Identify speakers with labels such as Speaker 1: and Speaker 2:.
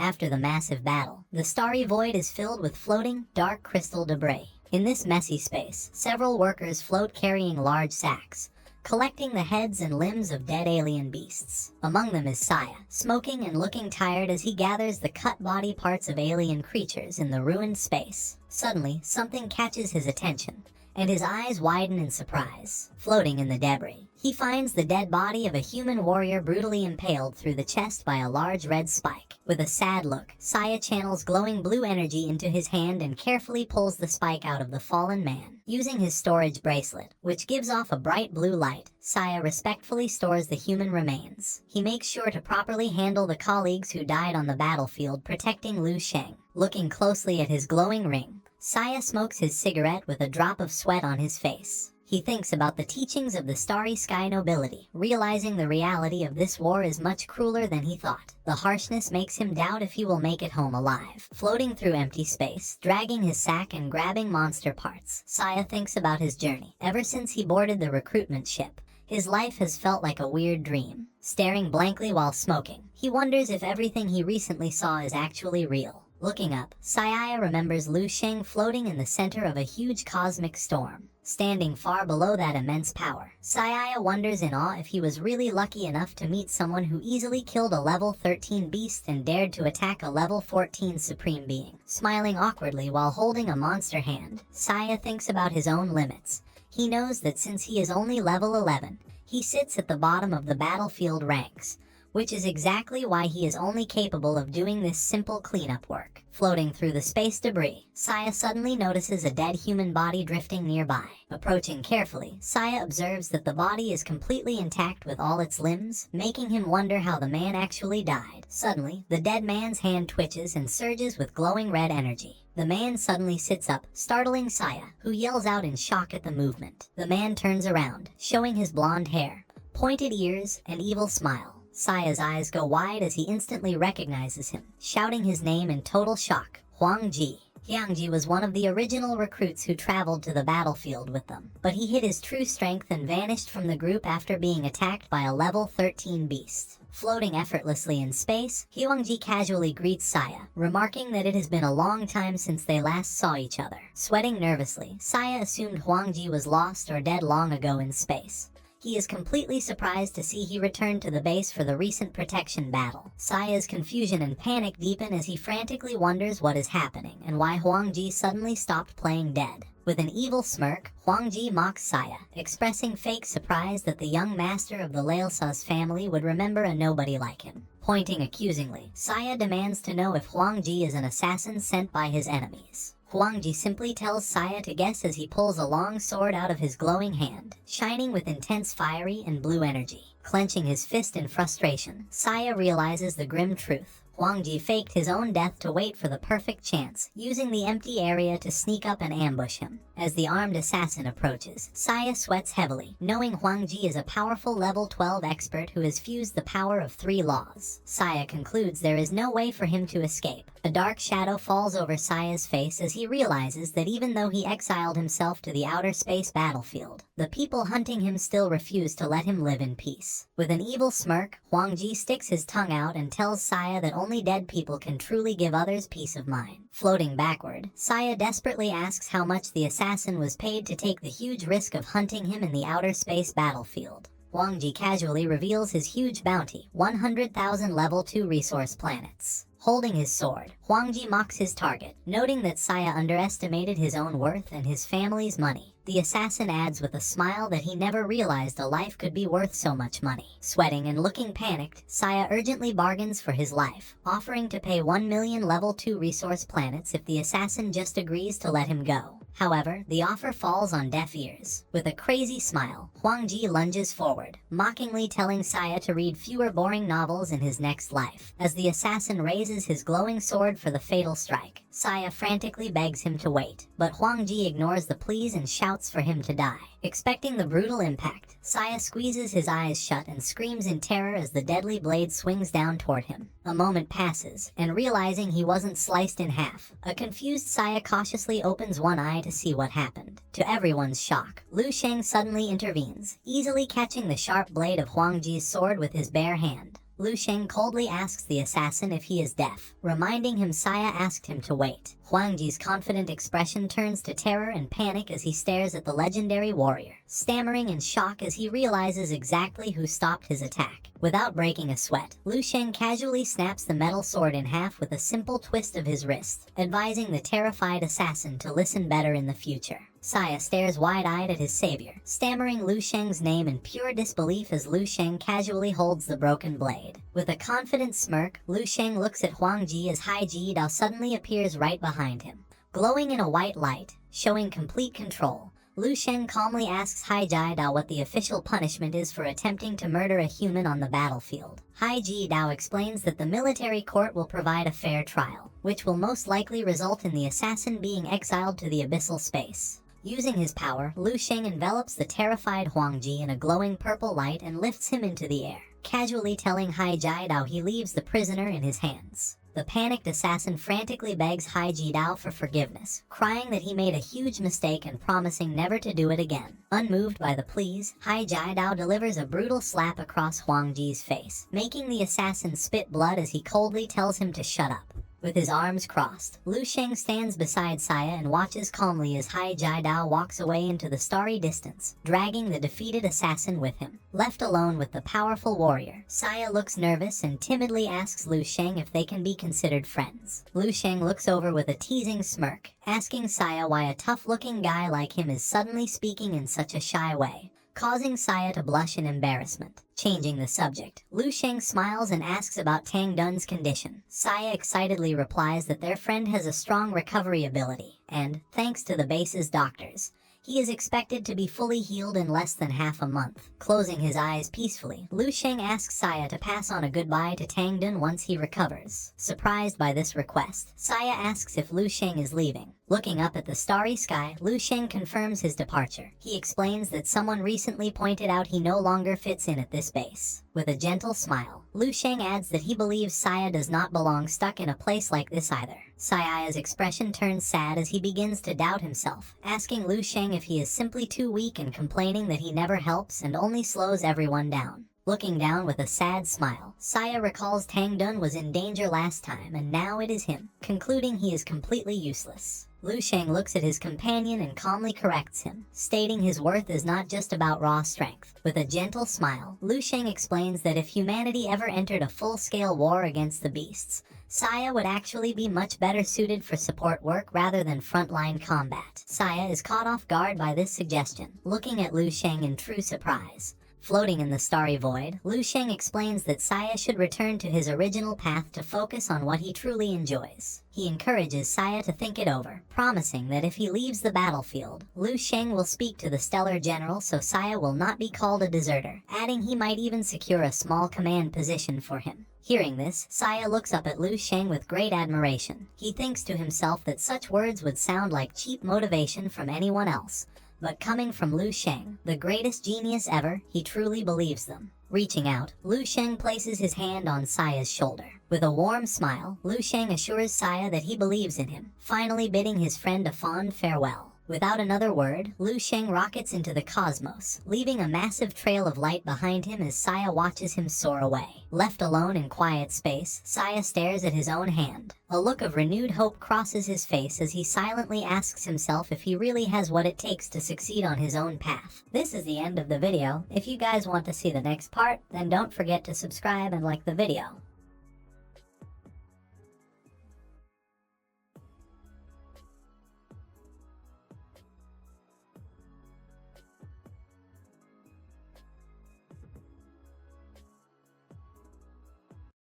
Speaker 1: After the massive battle, the starry void is filled with floating, dark crystal debris. In this messy space, several workers float carrying large sacks, collecting the heads and limbs of dead alien beasts. Among them is Saya, smoking and looking tired as he gathers the cut body parts of alien creatures in the ruined space. Suddenly, something catches his attention, and his eyes widen in surprise. Floating in the debris, he finds the dead body of a human warrior brutally impaled through the chest by a large red spike. With a sad look, Saya channels glowing blue energy into his hand and carefully pulls the spike out of the fallen man. Using his storage bracelet, which gives off a bright blue light, Saya respectfully stores the human remains. He makes sure to properly handle the colleagues who died on the battlefield protecting Lu Sheng. Looking closely at his glowing ring, Saya smokes his cigarette with a drop of sweat on his face. He thinks about the teachings of the Starry Sky nobility, realizing the reality of this war is much crueler than he thought. The harshness makes him doubt if he will make it home alive. Floating through empty space, dragging his sack and grabbing monster parts, Saya thinks about his journey. Ever since he boarded the recruitment ship, his life has felt like a weird dream. Staring blankly while smoking, he wonders if everything he recently saw is actually real. Looking up, Saya remembers Lu Sheng floating in the center of a huge cosmic storm. Standing far below that immense power, Saya wonders in awe if he was really lucky enough to meet someone who easily killed a level 13 beast and dared to attack a level 14 supreme being. Smiling awkwardly while holding a monster hand, Saya thinks about his own limits. He knows that since he is only level 11, he sits at the bottom of the battlefield ranks, which is exactly why he is only capable of doing this simple cleanup work. Floating through the space debris, Saya suddenly notices a dead human body drifting nearby. Approaching carefully, Saya observes that the body is completely intact with all its limbs, making him wonder how the man actually died. Suddenly, the dead man's hand twitches and surges with glowing red energy. The man suddenly sits up, startling Saya, who yells out in shock at the movement. The man turns around, showing his blonde hair, pointed ears, and evil smile. Saya's eyes go wide as he instantly recognizes him, shouting his name in total shock, Huang Ji. Huang Ji was one of the original recruits who traveled to the battlefield with them, but he hid his true strength and vanished from the group after being attacked by a level 13 beast. Floating effortlessly in space, Huang Ji casually greets Saya, remarking that it has been a long time since they last saw each other. Sweating nervously, Saya assumed Huang Ji was lost or dead long ago in space. He is completely surprised to see he returned to the base for the recent protection battle. Saya's confusion and panic deepen as he frantically wonders what is happening and why Huang Ji suddenly stopped playing dead. With an evil smirk, Huang Ji mocks Saya, expressing fake surprise that the young master of the Lailsa's family would remember a nobody like him. Pointing accusingly, Saya demands to know if Huang Ji is an assassin sent by his enemies. Huang Ji simply tells Saya to guess as he pulls a long sword out of his glowing hand, shining with intense fiery and blue energy. Clenching his fist in frustration, Saya realizes the grim truth. Huang Ji faked his own death to wait for the perfect chance, using the empty area to sneak up and ambush him. As the armed assassin approaches, Saya sweats heavily, knowing Huang Ji is a powerful level 12 expert who has fused the power of 3 laws. Saya concludes there is no way for him to escape. A dark shadow falls over Saya's face as he realizes that even though he exiled himself to the outer space battlefield, the people hunting him still refuse to let him live in peace. With an evil smirk, Huang Ji sticks his tongue out and tells Saya that only dead people can truly give others peace of mind. Floating backward, Saya desperately asks how much the assassin was paid to take the huge risk of hunting him in the outer space battlefield. Huang Ji casually reveals his huge bounty, 100,000 level 2 resource planets. Holding his sword, Huang Ji mocks his target, noting that Saya underestimated his own worth and his family's money. The assassin adds with a smile that he never realized a life could be worth so much money. Sweating and looking panicked, Saya urgently bargains for his life, offering to pay 1 million level 2 resource planets if the assassin just agrees to let him go. However, the offer falls on deaf ears. With a crazy smile, Huang Ji lunges forward, mockingly telling Saya to read fewer boring novels in his next life. As the assassin raises his glowing sword for the fatal strike, Saya frantically begs him to wait, but Huang Ji ignores the pleas and shouts for him to die. Expecting the brutal impact, Saya squeezes his eyes shut and screams in terror as the deadly blade swings down toward him. A moment passes, and realizing he wasn't sliced in half, a confused Saya cautiously opens one eye to see what happened. To everyone's shock, Lu Sheng suddenly intervenes, easily catching the sharp blade of Huang Ji's sword with his bare hand. Lu Sheng coldly asks the assassin if he is deaf, reminding him Saya asked him to wait. Huang Ji's confident expression turns to terror and panic as he stares at the legendary warrior, stammering in shock as he realizes exactly who stopped his attack. Without breaking a sweat, Lu Sheng casually snaps the metal sword in half with a simple twist of his wrist, advising the terrified assassin to listen better in the future. Saya stares wide-eyed at his savior, stammering Lu Sheng's name in pure disbelief as Lu Sheng casually holds the broken blade. With a confident smirk, Lu Sheng looks at Huang Ji as Hai Ji Dao suddenly appears right behind him. Glowing in a white light, showing complete control, Lu Sheng calmly asks Hai Ji Dao what the official punishment is for attempting to murder a human on the battlefield. Hai Ji Dao explains that the military court will provide a fair trial, which will most likely result in the assassin being exiled to the abyssal space. Using his power, Lu Sheng envelops the terrified Huang Ji in a glowing purple light and lifts him into the air, casually telling Hai Ji Dao he leaves the prisoner in his hands. The panicked assassin frantically begs Hai Ji Dao for forgiveness, crying that he made a huge mistake and promising never to do it again. Unmoved by the pleas, Hai Ji Dao delivers a brutal slap across Huang Ji's face, making the assassin spit blood as he coldly tells him to shut up. With his arms crossed, Lu Sheng stands beside Saya and watches calmly as Hai Ji Dao walks away into the starry distance, dragging the defeated assassin with him. Left alone with the powerful warrior, Saya looks nervous and timidly asks Lu Sheng if they can be considered friends. Lu Sheng looks over with a teasing smirk, asking Saya why a tough-looking guy like him is suddenly speaking in such a shy way, causing Saya to blush in embarrassment. Changing the subject, Lu Sheng smiles and asks about Tang Dun's condition. Saya excitedly replies that their friend has a strong recovery ability, and, thanks to the base's doctors, he is expected to be fully healed in less than half a month. Closing his eyes peacefully, Lu Sheng asks Saya to pass on a goodbye to Tang Dun once he recovers. Surprised by this request, Saya asks if Lu Sheng is leaving. Looking up at the starry sky, Lu Sheng confirms his departure. He explains that someone recently pointed out he no longer fits in at this base. With a gentle smile, Lu Sheng adds that he believes Saya does not belong stuck in a place like this either. Saya's expression turns sad as he begins to doubt himself, asking Lu Sheng if he is simply too weak and complaining that he never helps and only slows everyone down. Looking down with a sad smile, Saya recalls Tang Dun was in danger last time and now it is him, concluding he is completely useless. Lu Sheng looks at his companion and calmly corrects him, stating his worth is not just about raw strength. With a gentle smile, Lu Sheng explains that if humanity ever entered a full-scale war against the beasts, Saya would actually be much better suited for support work rather than frontline combat. Saya is caught off guard by this suggestion, looking at Lu Sheng in true surprise. Floating in the starry void, Lu Sheng explains that Saya should return to his original path to focus on what he truly enjoys. He encourages Saya to think it over, promising that if he leaves the battlefield, Lu Sheng will speak to the Stellar General so Saya will not be called a deserter, adding he might even secure a small command position for him. Hearing this, Saya looks up at Lu Sheng with great admiration. He thinks to himself that such words would sound like cheap motivation from anyone else. But coming from Lu Sheng, the greatest genius ever, he truly believes them. Reaching out, Lu Sheng places his hand on Saya's shoulder. With a warm smile, Lu Sheng assures Saya that he believes in him, finally bidding his friend a fond farewell. Without another word, Lu Sheng rockets into the cosmos, leaving a massive trail of light behind him as Saya watches him soar away. Left alone in quiet space, Saya stares at his own hand. A look of renewed hope crosses his face as he silently asks himself if he really has what it takes to succeed on his own path. This is the end of the video. If you guys want to see the next part, then don't forget to subscribe and like the video.